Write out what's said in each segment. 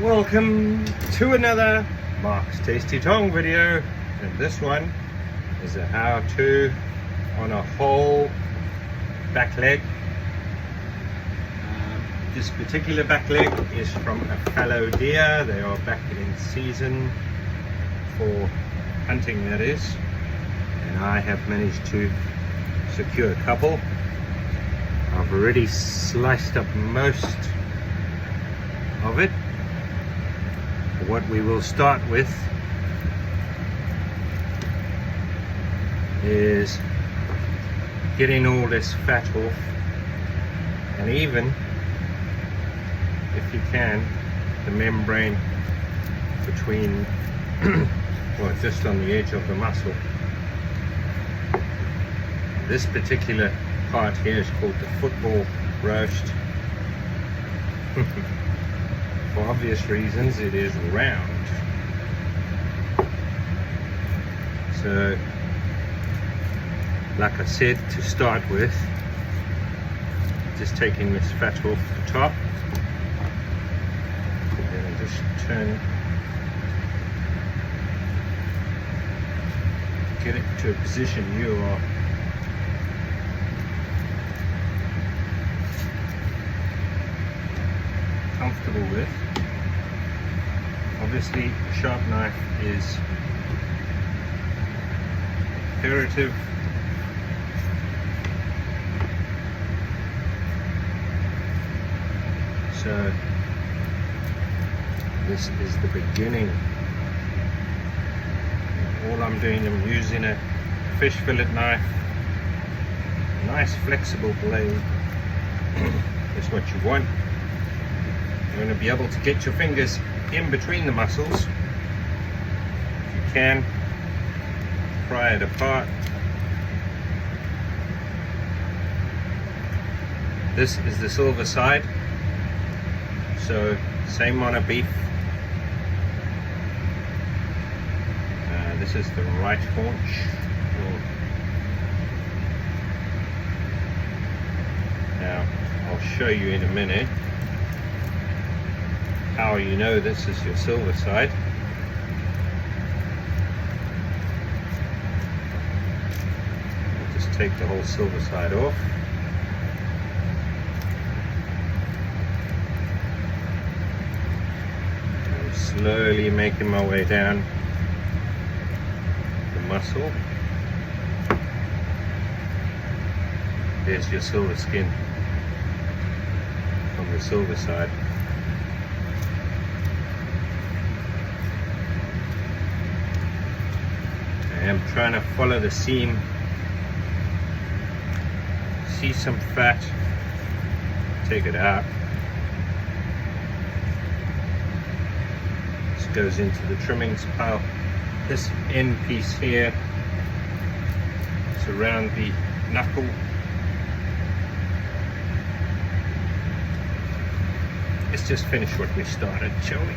Welcome to another Mark's Tasty Tong video, and this one is a how-to on a whole back leg. This particular back leg is from a fallow deer. They are back in season for hunting, that is, and I have managed to secure a couple. I've already sliced up most of it. What we will start with is getting all this fat off, and even if you can, the membrane between well, just on the edge of the muscle. This particular part here is called the football roast. For obvious reasons, it is round. So, like I said, to start with, just taking this fat off the top, and then just turn, get it to a position you are comfortable with. Obviously, a sharp knife is imperative. So this is the beginning. All I'm doing, I'm using a fish fillet knife, a nice flexible blade. That's what you want. You're going to be able to get your fingers in between the muscles. If you can, pry it apart. This is the silver side, so same on a beef. This is the right haunch. Now, I'll show you in a minute how you know this is your silver side. I'll just take the whole silver side off. I'm slowly making my way down the muscle. There's your silver skin on the silver side. I'm trying to follow the seam. See some fat, take it out. This goes into the trimmings pile. This end piece here is around the knuckle. Let's just finish what we started, shall we?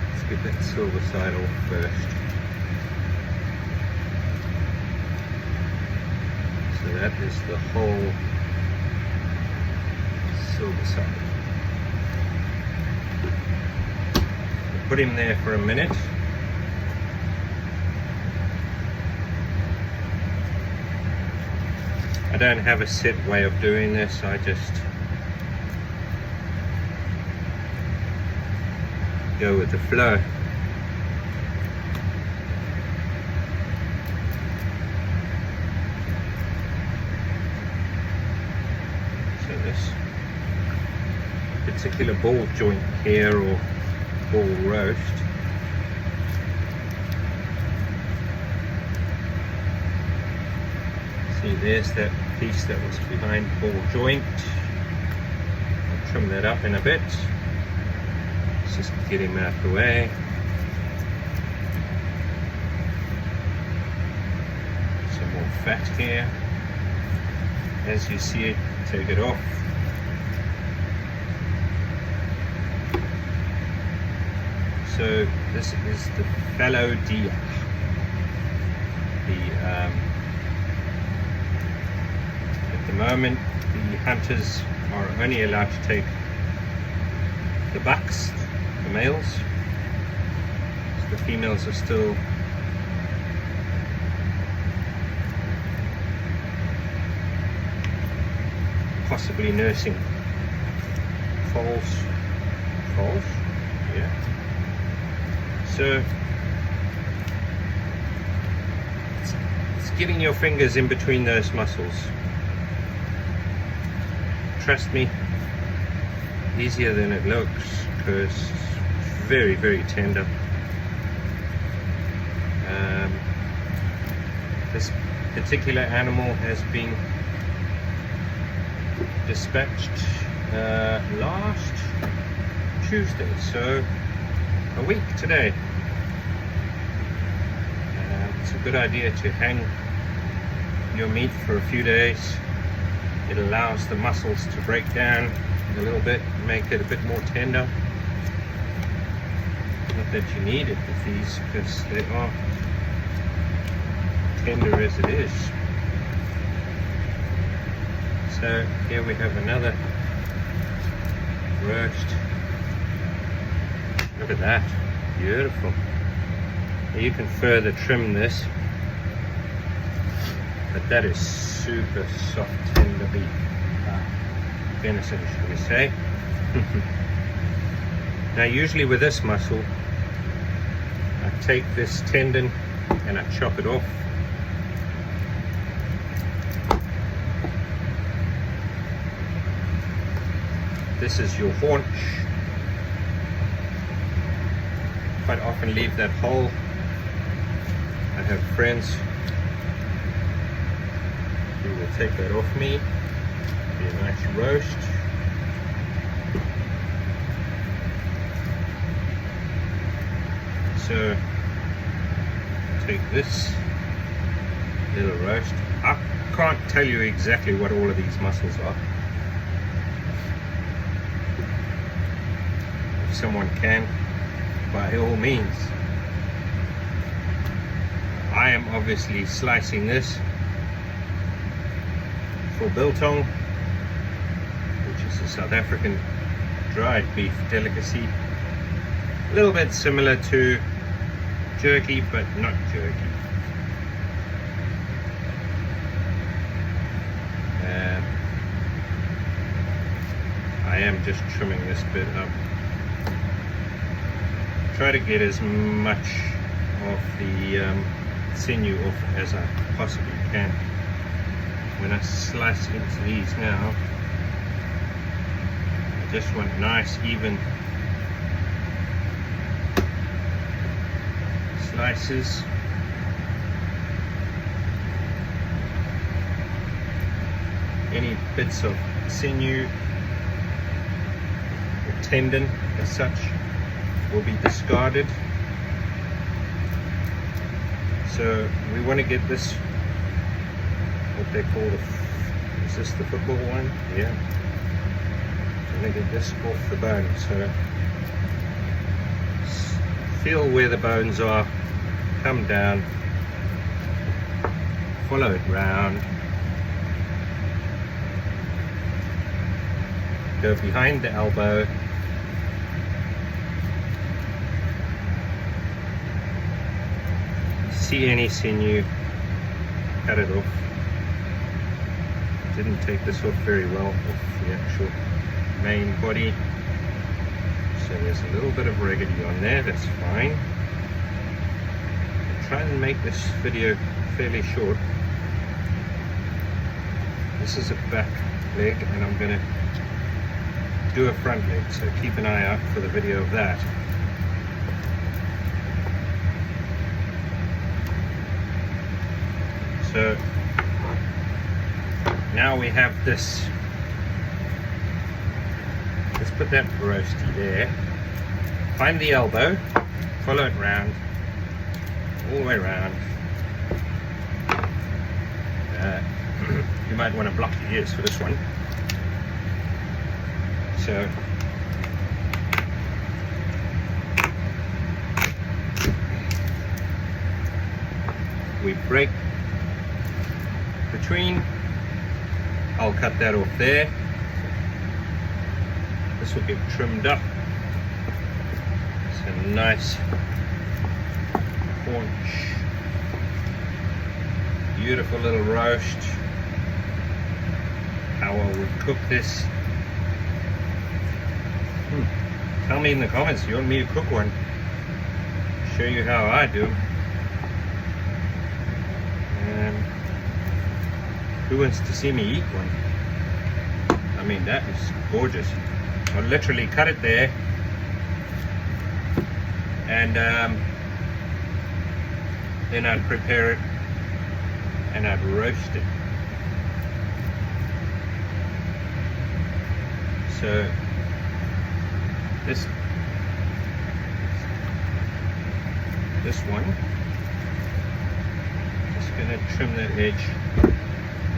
Let's get that silver side off first. That is the whole silver side. We'll put him there for a minute. I don't have a set way of doing this, I just go with the flow. This particular ball joint here, or ball roast, see, there's that piece that was behind ball joint. I'll trim that up in a bit. Let's just get him out of the way. Some more fat here. As you see it, take it off. So this is the fallow deer. At the moment, the hunters are only allowed to take the bucks, the males. So the females are still possibly nursing foals. Yeah. So it's getting your fingers in between those muscles. Trust me, easier than it looks, because it's very, very tender. This particular animal has been dispatched last Tuesday, so a week today. It's a good idea to hang your meat for a few days. It allows the muscles to break down a little bit, make it a bit more tender. Not that you need it with these, because they are tender as it is. So here we have another roast. Look at that, beautiful. You can further trim this, but that is super soft, tender beef, venison, shall we say. Now usually with this muscle, I take this tendon and I chop it off. This is your haunch. Quite often leave that whole. I have friends who will take that off me. Be a nice roast. So take this little roast. I can't tell you exactly what all of these muscles are. If someone can, by all means. I am obviously slicing this for biltong, which is a South African dried beef delicacy. A little bit similar to jerky, but not jerky. I am just trimming this bit up. Try to get as much of the sinew off as I possibly can. When I slice into these now, I just want nice, even slices. Any bits of sinew or tendon as such will be discarded. So we want to get this, what they call is this the football one? Yeah. We want to get this off the bone. So feel where the bones are, come down, follow it round, go behind the elbow, see any sinew, cut it off. Didn't take this off very well off the actual main body, so there's a little bit of raggedy on there. That's fine. I'll try and make this video fairly short. This is a back leg and I'm going to do a front leg, so keep an eye out for the video of that. So now we have this. Let's put that roasty there. Find the elbow, follow it round, all the way around. You might want to block your ears for this one. So we break between. I'll cut that off there. This will get trimmed up It's a nice haunch. Beautiful little roast. How I would cook this. Tell me in the comments, you want me to cook one? Show you how I do. Who wants to see me eat one? I mean, that is gorgeous. I'll literally cut it there and then I'd prepare it and I'd roast it. So this one, just going to trim that edge.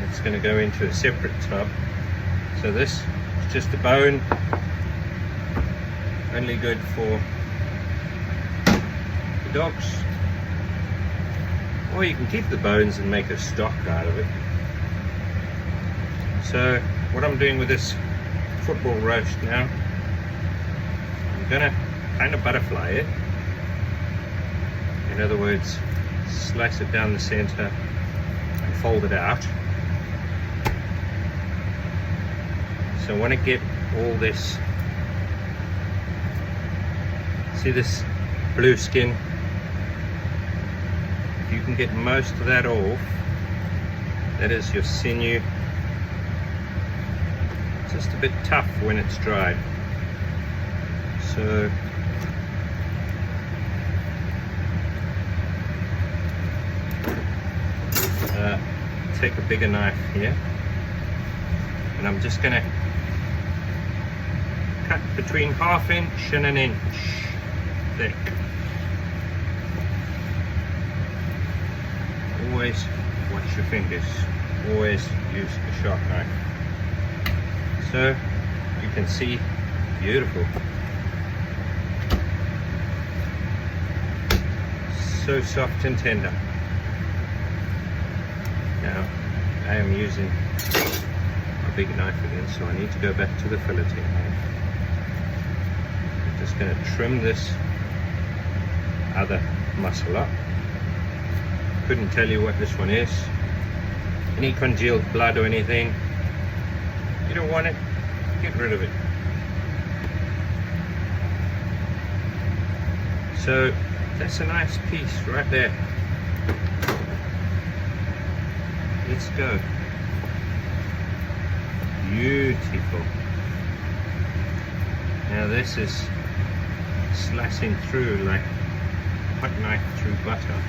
It's going to go into a separate tub. So this is just a bone, only good for the dogs. Or you can keep the bones and make a stock out of it. So what I'm doing with this football roast now, I'm gonna kind of butterfly it. In other words, slice it down the center and fold it out. So I want to get all this, see this blue skin? If you can get most of that off, that is your sinew. It's just a bit tough when it's dried. So take a bigger knife here, and I'm just going to cut between 1/2 inch and 1 inch thick. Always watch your fingers, always use a sharp knife. So you can see, beautiful. So soft and tender. Now I am using a big knife again, so I need to go back to the filleting knife. I'm just going to trim this other muscle up. Couldn't tell you what this one is. Any congealed blood or anything, you don't want it, get rid of it. So that's a nice piece right there. Let's go. Beautiful. Now this is slicing through like a hot knife through butter.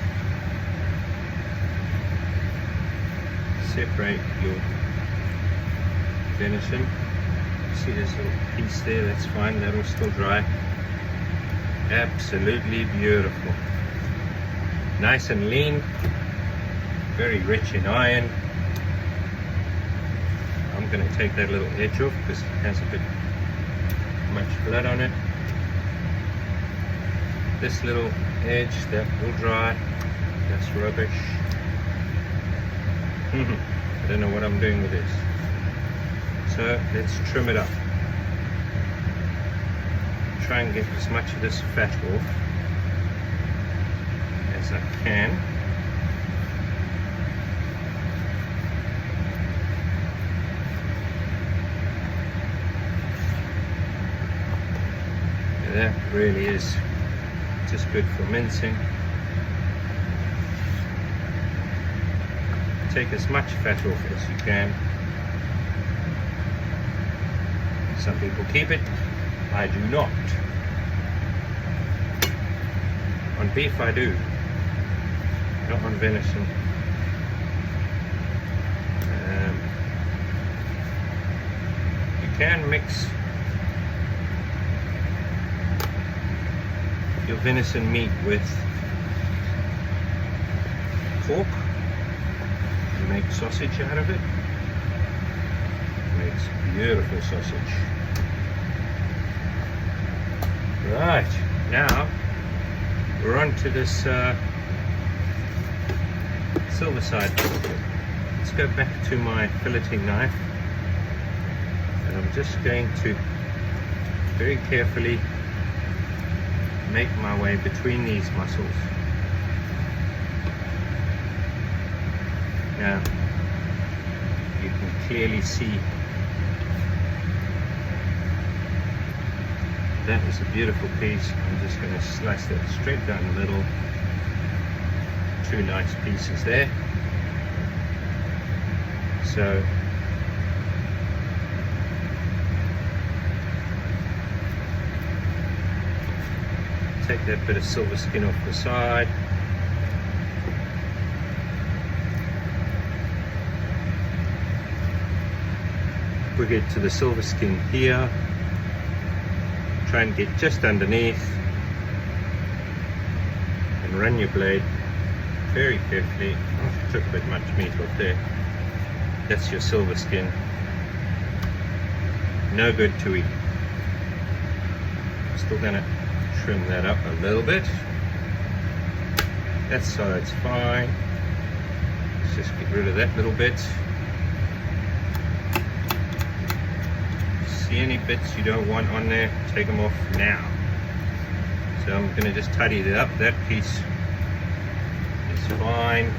Separate your venison. See this little piece there? That's fine, that'll still dry. Absolutely beautiful. Nice and lean, very rich in iron. I'm going to take that little edge off because it has a bit much blood on it. This little edge, that will dry. That's rubbish. I don't know what I'm doing with this. So let's trim it up. Try and get as much of this fat off as I can. That really is just good for mincing. Take as much fat off as you can. Some people keep it, I do not. On beef I do, not on venison. You can mix your venison meat with pork and make sausage out of it. Makes beautiful sausage. Right, now we're on to this silver side. Let's go back to my filleting knife, and I'm just going to very carefully make my way between these muscles. Now, you can clearly see that is a beautiful piece. I'm just going to slice that straight down the middle. Two nice pieces there. So take that bit of silver skin off the side. We'll get to the silver skin here. Try and get just underneath and run your blade very carefully. Oh, took a bit much meat off there. That's your silver skin. No good to eat. Still gonna trim that up a little bit. That side's fine. Let's just get rid of that little bit. See any bits you don't want on there, take them off now. So I'm going to just tidy it up. That piece is fine.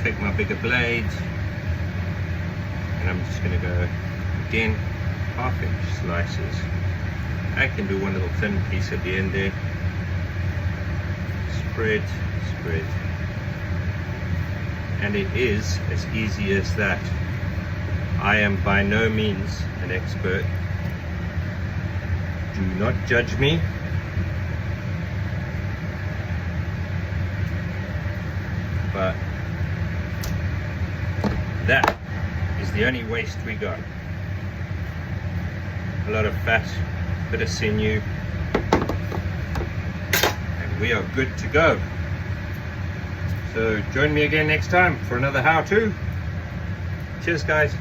Take my bigger blade and I'm just going to go again 1/2 inch slices. I can do one little thin piece at the end there. Spread, spread. And it is as easy as that. I am by no means an expert. Do not judge me. But that is the only waste we got. A lot of fat, bit of sinew, and we are good to go. So join me again next time for another how-to. Cheers guys.